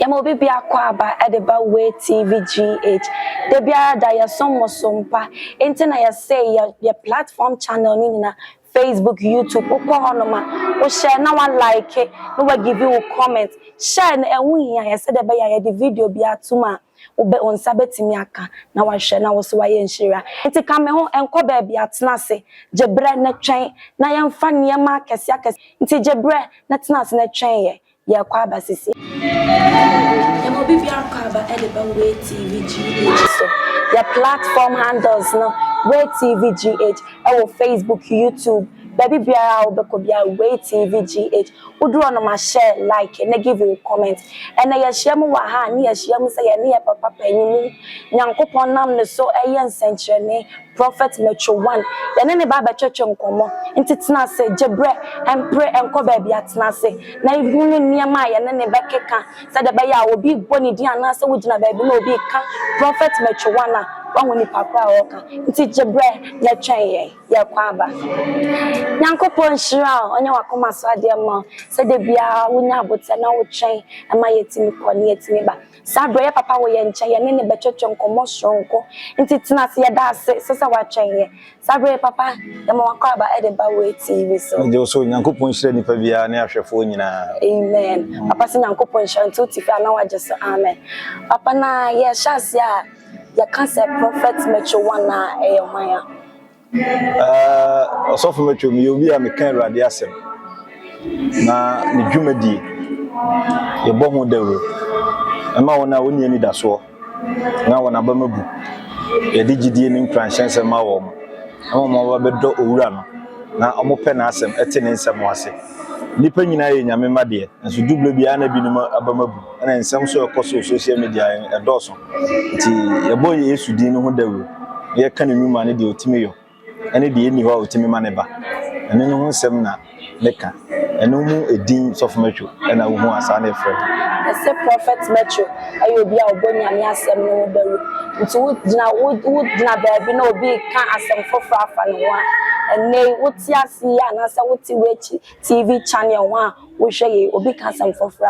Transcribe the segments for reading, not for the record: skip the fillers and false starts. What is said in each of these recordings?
Yamo be aquaba at the Baway TVGH. The Biada ya sompa. Internet ya say your platform channel nina Facebook, YouTube, or share now one like it, no one give you a comment. Share and we I said the video be at tuma. Obe on sabeti miaka na wa hwe na wo so wa ye nhira enti ka me ho enko ba bia tenase jebre na twen na ye mfa niema akese akese enti jebre na tenase na twen ye kwa basisi ye mo bi bia kwa ba edeba way TVGH so your platform handles no way TVGH our Facebook, YouTube baby biara obeko bia way TVGH uduro no ma share like and give you a comment and na ye share mu wa ha na ye share mu say ye ne papa panyimu nyankopon nam ne so eye nsenkyerene prophet Macho 1 ye ne baba church nkomo ntitena se jebre empre enko ba bia tena se na ihunu niema ye ne bekeka say de ba ya obi boni din ana se wugina ba bi na obi ka prophet Macho 1 wani papa oka nti jebre na twen ye kwaba nyankopon shira onye wakoma so ade ma se de bia wonya abote na wo twen ama yetimi kone yetimi ba sabre ya papa wo ye nche ye ne bechocho nkomo sonko nti tina se ye da se sesa wa twen ye sabre papa ya ma wakwaba Edeba Way TV so je so nyankopon shira nipa bia na ahwefo nyina amen papa se nyankopon shira ntuti fa na waje so amen papa na ye shase a ya concept prophet Macho 1 na hwan also for Macho mi obi a me kan Awurade asem na ni dwumadi ye bo ho dawo ema wona woni ani da so na wona ba mabu ye digidie ni nkranhyense ma wo mo ba bedo owura no na omo pe na asem ete ne nsem wase nipa nyina ye nyame made enso double bia na binim abamabu na nsem so ekoso social media edoso nti ye bo Yesu din no ho dawo ye kan nyuma ne de otime yo ene de eni ho otime ma ne ba ene no ho nsem na meka ene mu edin so Macho ena wo ho asa na efre ese prophet Macho ayo bia obonya me asem no dawo nti wo dina ba bi na obi ka asem fofo afa no wa ene woti asiya na sa woti wechi TV channel wa wo hwe obi ka asem fofo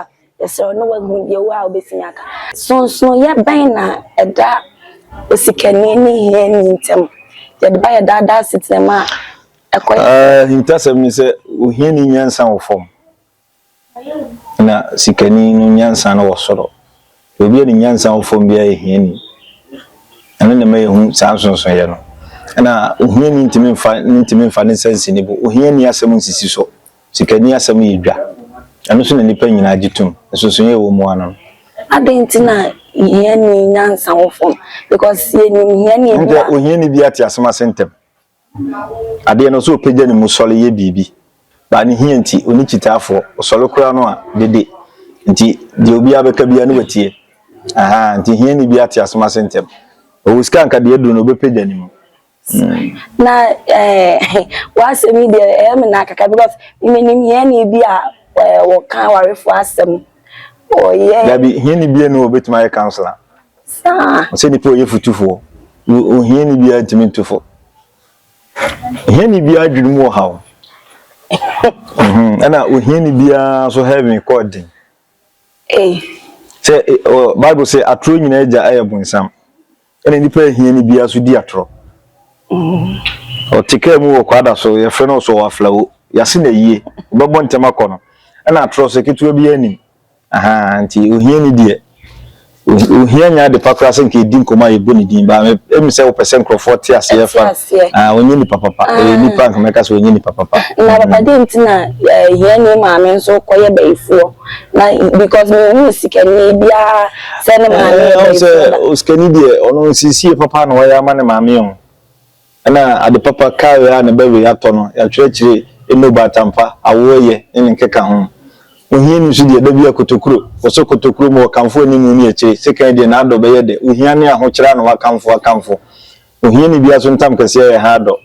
so no wa ye wa obesimi aka so ye ban na eda osikani ni he ni ntem ye de ba ye da sitima ekoy hintasem ni se ohia ni nyansa wo fom na sikani no nyansa na wo soro obi ni nyansa wo fom bia ye hia ni ene na me hu sansonson ye no na ohia ni ntimi mfa ne sense ni bo ohia ni asem nsisi so sikani asem yedwa anu so na nipa nyina agitum so ye wo mu ano adentina hia ni nyansa wo fom because ye ni hia ni bia ohia ni bia ti asema sentem ade no so pagya ni musole ye bibi ba ni hia nti oni kitafo osole kura no a dede nti de obi abeka bia no watie aha nti hia ni bia ti asema sentem o sika nka de edu no be pagya ni mu na was media me na kaka because me hia ni bia wo kan warefo asem oh yeah dabi hia ni bia no obetima ye counselor sa o se ni po ye futufo o hia ni bia ntimi tufo hia ni bia adwumu hawo ana o hia ni bia so heaven recording say Bible say atro nyina eja ayebonsam ana nipa hia ni bia so di atro o tike mu wo kwada so ye fre no so wa flawo yase na yie obebo ntema kono ana atro so ketu bia ni aha nti o hia ni die o hia nya de pakra se nke di nkoma ye boni din ba emi se wo percent crofort ase ye fa onye ni papa ni pank meka se onye ni papa na papa de ntina hia ni ma me nso koye baifuo na because me sikani bia se ne ma me o sikani de ono sisi papa na wa ma ne ma me on na ade papa ka ya na ba we ato no ya twechire eno batampa awoye ni nkeka ho ohia ni so de da bia kotokuro oso kotokuro mo kanfo ni mu ni eche second de na ado be ye de ohia ni ahokyera no wakamfo ohia ni bia so ntam kase ya ha do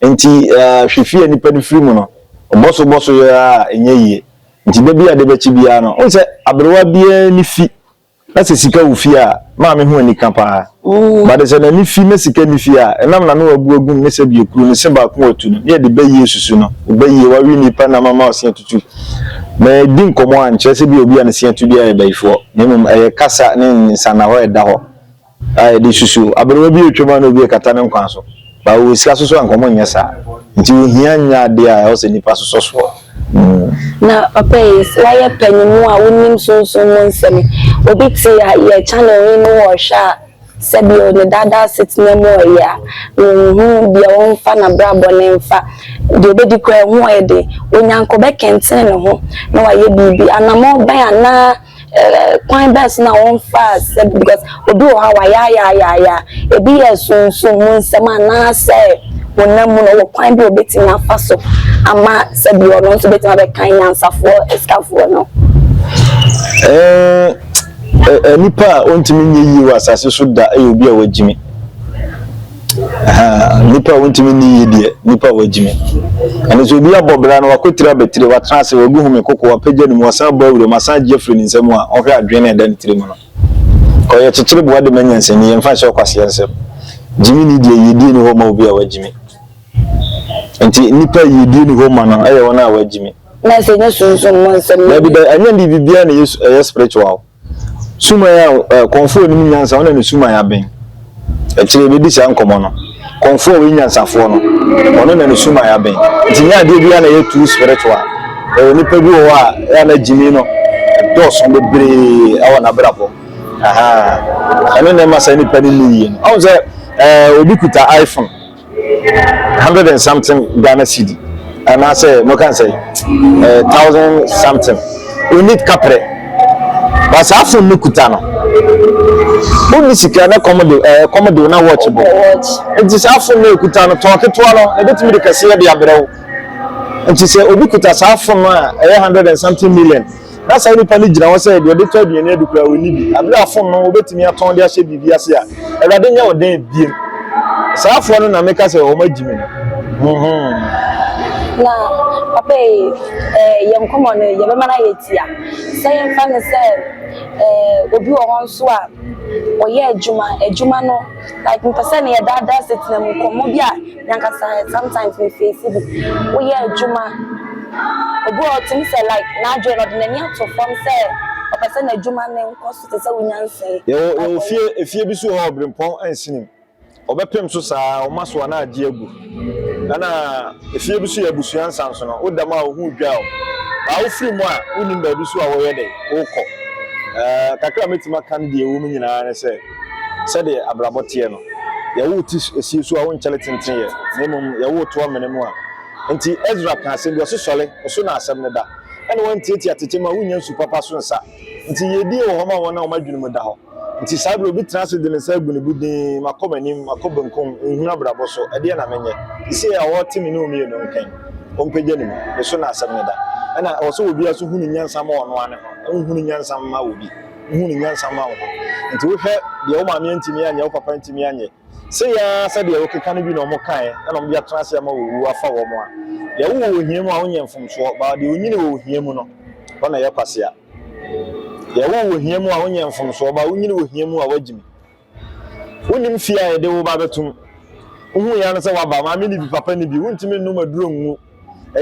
enti hwefie ni pani firi mu no oboso ya enye yie nti da bia de bechi bia no onse abrewa bia ni fi na se sika wo fi a ma me ho ani kan pa but the say ni fi me sika ni fi a enam na no abu agum ne se bi ekuru ne se ba ko otu no ye de be yesusu no be ye wa wi ni pa na mama osia tutu na din komo an chese bi obi an sia tu dia e baifo ne mum kasa ne nsana ho e da ho ai di susu abere bi otwema no bi kata ne nkwan so ba wo sika so an komo nyesa nti ohia nya de a o se nipa so so na papa is why panimu a wonim so mo nsemi obi ti ya channel ni wo sha sebio ne dada setna mo ya bia won fa na brabo ne mfa de obedi kwa ho e de onyanko be kenten ne ho na wa ye bibi anamo ban ana kwan best na won fa because obi o ha wa ya ebi yesunsu mo nsema na se wonamu no kwan bi obeti na fa so ama sebio no so beti na be kan nyansafo eskafo no nipa ontimi nyi wa asase so da obi a wagimi nipa ontimi nyi de nipa wagimi ane so obi abobra na wakotira betire wa transe wagu hume kokko wa pagya ni wasan bawuro masan jeffrey ni nsam a ohwe adwene da ni tire mu no ko ye chichire bo de manyansani ye mfa hye kwase nsam jimi ni de yedi ni ho ma obi a wagimi enti nipa yedi ni ho ma no aye wona a wagimi na se nya sunsun mo nsam na bi da anya ndi bibia na ye spiritual suma ya konfo ni nyansa ona ni suma ya ben chire be disa nkomo no konfo we nyansa fo no ona na ni suma ya ben tinya de bia na ye too spiritual ni pa bi wo a ya na jimi no do so be bre awa na brabo ana na ma sa ni pa ni ni no on say obi kuta iPhone 100 and something Ghana cedi and I say mo kan say 1000 something we need capre but after no kuta no only sika na comedy na watchable it is after no kuta no talk to no e betimi de kase de abrew nti say obi kuta sa after no 100 and something million na say ni pani gira wo say de de to aduane adukura woni bi abrew after no obetimi aton de ahye bibi ase a ewade nya odan biem sa after no na make say o magimi na papa yem komo no ye be mana yetia say em fa ne say obi wo hon so a oye adwuma no like person ye dada setna mu komo bi a yankasa sometimes we face it oye adwuma obi o tim say like na adwe no de nani ato form say o person adwuma ne nkoso te say wonyanse yo efie bi so ho obrempon ansinim obepem so saa o maso na age agu ana efie bi so ya busuan sanso no odama ohu dwa o ba wo firi mu a unim ba bi so a wo yede ukọ kakra metima kan de ewu mu nyina ne se de abrabote no ya wo ti esie so a wo nchele tenten ye nemum ya wo to amene mu a nti Ezra kan se bi so sole so na asem ne da ene won tieti atete ma wunya su papa so nsa nti yedi wo homa wona o madwunu mu da ho nti sabro bi transit de ne sa gu ne budin makomanim makobankum ehun abrabo so ede na menye isi ya wo timi no mi no nkan ompegya ni me so na asem ne da ana o so obi aso hunu nyansa ma ono ane ho hunu nyansa ma obi hunu nyansa ma ho nti wo hwe de o ma me ntimi anya wo papa ntimi anya se ya sa de o keka no bi no mo kan ana mo bia transit ma wo afa wo mo a ya wo hiemu a wonye mfomso ba de onyine wo hiemu no ona ya kwase a ya wo hiemu a wonye mfomso ba onyine wo hiemu a wagimi wonim fia ya de wo ba betum ohu ya no se wa ba ma me ni bi papa ni bi wontimi no maduro nwu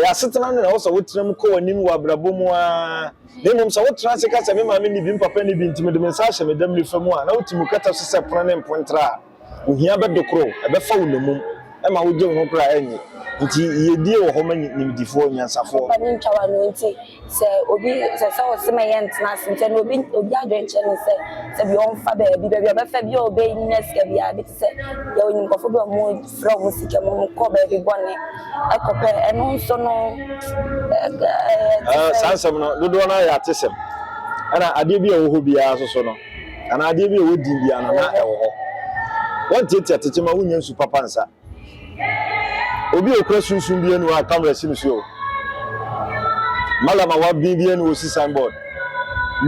ya setena na wo so wotram ko wanim wa brabom a nemum so wotra se ka se me ma me ni bi papa ni bi ntimi de me sa hye me dam ni famu a na wotimu kata so se pona ne mpontra ohia be dokro e be fa wo namum e ma wo je wo kra enyi nti yedie wo homa nimdifo nyansafo pani ntawa no nti se obi se wo se me yentna sente no obi adwenche no se bi on fa be fa bi obe nnes ka bi a bi se ya onim kofo bi mo fra mo sika mo ko be bi bone akope eno nso no sansam no dodo na ya tesem ana ade bi a wo ho bia so no ana ade bi a wo din bia na e wo ho won tete tete ma wunya su papa nsa obi okra sunsun bi enu a camera si nso malama wa bi enu o si signboard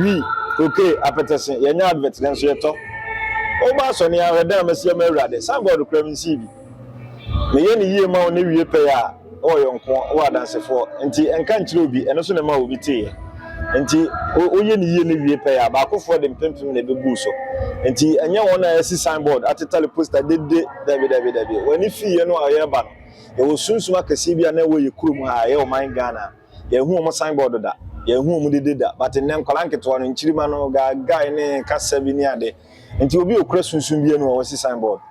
wi okay apetese yenya advert nso yeto o ba so ne aweda amasi ma awurade signboard kra mi si bi me ye ne yie ma o ne wie pe ya o yonko o adansefo nti enka nchire obi eno so ne ma obi tie nti oye ni ye ne wie pe ya ba akofo de mpempem na bebu so nti enye won na esi signboard atetale poster dede dabi wani fie no aye ba no ye wosunsuma kase bia na wo ye kurum ha ye o man Ghana ye hu o signboard da ye hu o dede da but nen kolanketo no nchirima no guy ne kasa bi ni ade nti obi okura sunsun bia no wo esi signboard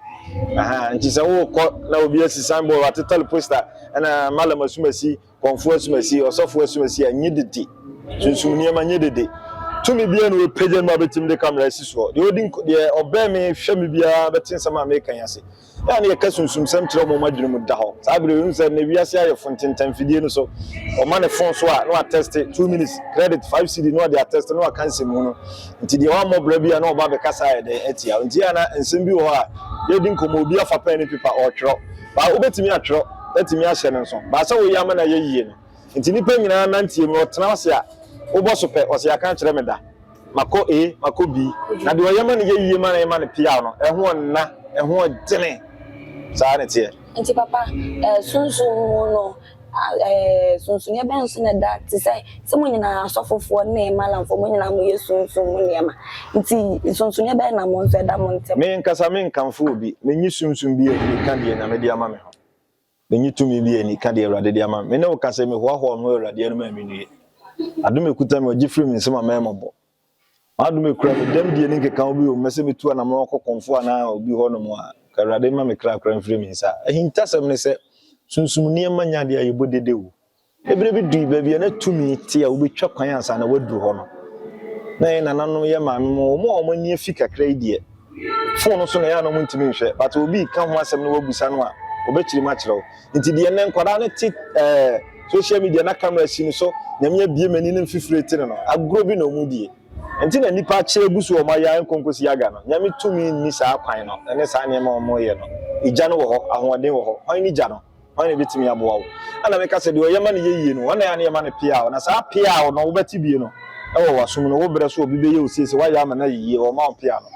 nti se wo ko na obi esi signboard atetale poster na malama sumasi konfo sumasi osofo sumasi anyi dede sunsun ni ma nye dede tumi bia no page ma betim de camera si so de odi de obe me hwe me bia betin sama me kan yase ya ne ka sunsun sam kire mo madwene mu da ho sa bre hu se ne wiase aye fontentan fidie no so o ma ne phone so a no test 2 minutes credit 5 cd no de test no cancel mu no nti de wa mo bra bia no ba be kasa ya de etia nti ya na nsem bi ho a ye di nkomo obi afa pen ni paper o twro ba obetimi atwro etimi ahye ne so ba sa wo ya ma na ye yie no nti nipa nyina nantie mu otena wase a obo so pe wase aka kire me da mako A mako B na de oyema ne ye yie ma na ye ma ne pia no eho na eho dene sa ne tie nti papa sunsun no sunsun ya ben sun da ti say se mo nyina asofofo na e malamfo mo nyina mo ye sunsun mo ne ma nti sunsun ya ben na mo nse da mo ntem me nkasa me nkamfo obi me nyi sunsun bi e kan de na me de ama me ho me nyi tumi bi e ni kan de Awurade de ama me ne wo kasa me ho no Awurade no ma me nue adome kuta me ogifiri me nsema ma embo adome kura me dem die ni nkeka obi o mese me tu na me konfo na obi ho no mo a Awurade ma me kra mfiri me nsa ahintasem ne se sunsum ne ma nya de ayebo dedewo ebre bi du ba bia na tumi te a obetwa kwan ansa na wadu ho no na nananom ye ma me mo ni afi kakra idie phone so na ya no mo ntimi nhwe but obi ka ho asem no wabusa no a obekiri ma kire wo nti de ne nkwada ne ti social media na camera si no so nyamya bie mani ne mfifire ti no agro bi na omudie nti na nipa kire gusu o ma ya nkonkosi yaga no nyame tumi ni sa kwan no ene sa ne ma o mo ye no ija no wo ho ahoden wo ho hwan ni ja no hwan ne betimi aboa wo ana me ka se de o yema ne yeye no wana ya ne yema ne pia na sa pia no wo beti bie no e wo wasum no wo bre so obi be ye o sese wa ya ma na yeye o ma pia no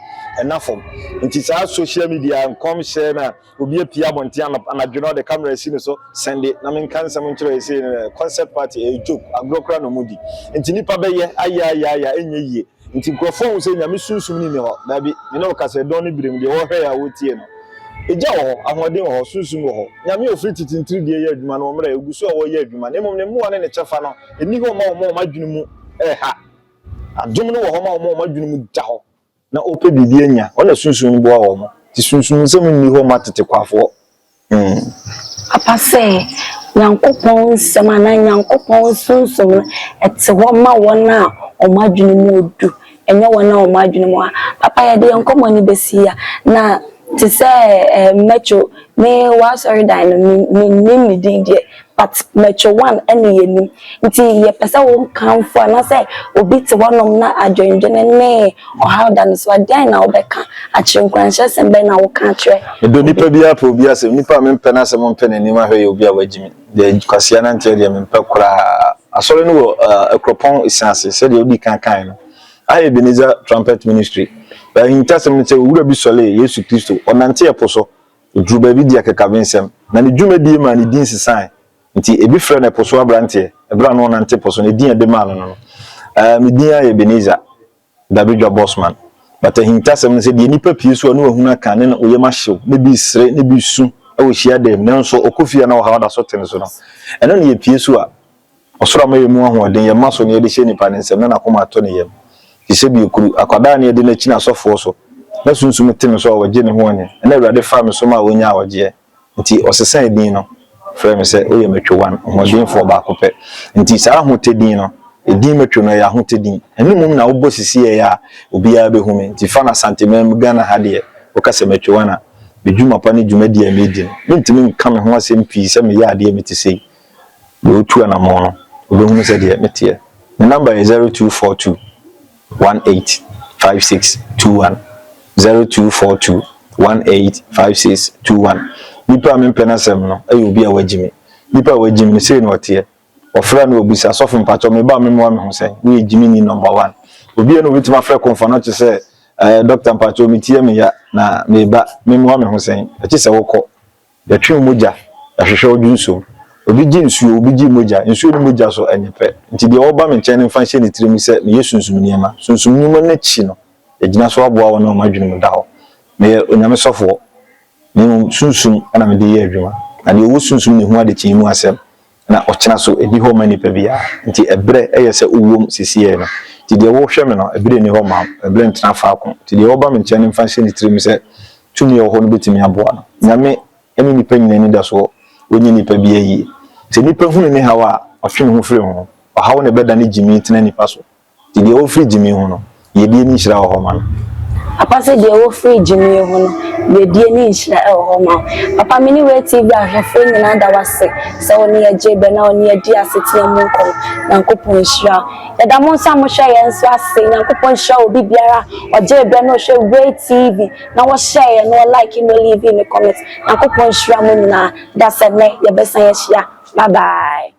enafom nti sa social media nkom share na obi apia bonti anadweno de camera si no so send it na men kan sam nkyere say concept party a joke agrokra no mudi nti nipa be ye aya enye yie nti grofon say nyame sunsum ni me ho na bi me no ka say don ni birim de wo hwe ya wotie no eja wo ahoden wo sunsum wo nyame ofri titintiri de ye adwuma no mra eguso wo ye adwuma ne mom ne mu ane ne chefa no eni ho ma madwene mu ha adom no wo ho ma madwene mu da ho na ope bibie nya ona sunsun bo awo mo ti sunsun se mu ni ho matete kwafo apase nyankopon semana nyankopon sunsun ete ho ma wona o madwene mu odu enye wona o madwene mu papa ya de nkomo ni besia na ti say Macho me was sorry dan me din de but Macho one ene yenim nti ye pesa wo kanfo na say obi te wonom na adwendwene ne o how dan so dan na obeka a chinkwanhye sembe na wo ka kire do nipa bia pa obi asem nipa me mpena asem mpena ni ma hwe obi a wagimi de kwasia na ntia de me mpa kura asore no wo akropon isanse se de odi kan no aye Beniza trumpet ministry ba hintasem ne se wura bi sole Yesu Kristo onante eposo odruba bi dia keka bensem na ne dwumadi ma ne din sisan nti ebi frɛ na eposo abrante ebra no onante poso ne din ade ma no me din aye Beniza Dabidwa Bossman but hintasem ne se de nipa pie so no ahuna kan ne na oyema hyew ne bi sre ne bi su awo hia dem ne nso okofia na wo ha da so tene so no eno ne ye pie so a osoro ma yemu ahoden ye maso ne de hye nipa ne nsem na koma to ne yem ise bi okuru akwada ne de na chi na sofo so na sunsum tene so awage ne ho ne na Awurade fa me so ma wonya awage nti osesan din no frɛ me sɛ oye metwe wan hoden fo ba kopɛ nti sa ahotedin no edin metwe no ya ahotedin enu mum na wo sisi ye ya obi ya be hume nti fa na santemem Ghana ha de wo ka sɛ metwe wan a bedwuma pa ne dwumadi a medin ntimi nka me ho asɛm pii sɛ me ya de meti sei be otu ana mo no obehunu sɛ de metie the number is 0242 185621 0242 185621 nipa me mpena sem no ayo obi a wagimi nipa wagimi sei no ote ofra no obusa sofo mpacho me ba me mo me ho sei we gimi ni number 1 obi no bitima fra confront to say doctor mpacho me tie me ya na me ba me mo me ho sei achi se wokọ ya twe moja ahwehwe odunso obi gi nsuo obi gi moja nsuo ni moja so enyepe nti de oba me nkyɛn mfa hyɛ ne tirim sɛ me yesunsum niema sunsum niema na chi no egyina so aboa wo na ma dwene mu da ho me onyame sɔfo me sunsum ana me de yɛ adwuma na de wo sunsum ne hu ade kyi mu asɛm na ɔkyena so edi hɔ ma nipa bia nti ebre ɛyɛ sɛ uwom sisiye no nti de wo hwɛ me no ebre ni hɔ ma ebre ntena faako nti de oba me nkyɛn mfa hyɛ ne tirim sɛ tumi yɛ hɔ no betimi aboa no nyame ɛne nipa nyina ni da so wonye nipa bia yi se nipa hunu ne hawa ɔhwene ho firi ho ɔhaw ne bɛda ne gimi tena nipa so ti de ofiri gimi ho no yedie ni hyira wɔ hɔ ma no papa se de ofiri gimi ho no yedie ni hyira wɔ hɔ ma papa mini we tv ahwefo nyina da wase sɛ woni agye be na woni adi asetena mu nkɔ nyankopɔn hyira yɛda mo nsa mo hwɛ yɛn so ase nyankopɔn hyira obi biara ɔgye be na ɔhwɛ we tv na wo share no like no leave in the comments nyankopɔn hyira mo nyina da sɛ ne yɛbɛsan yɛhyia bye bye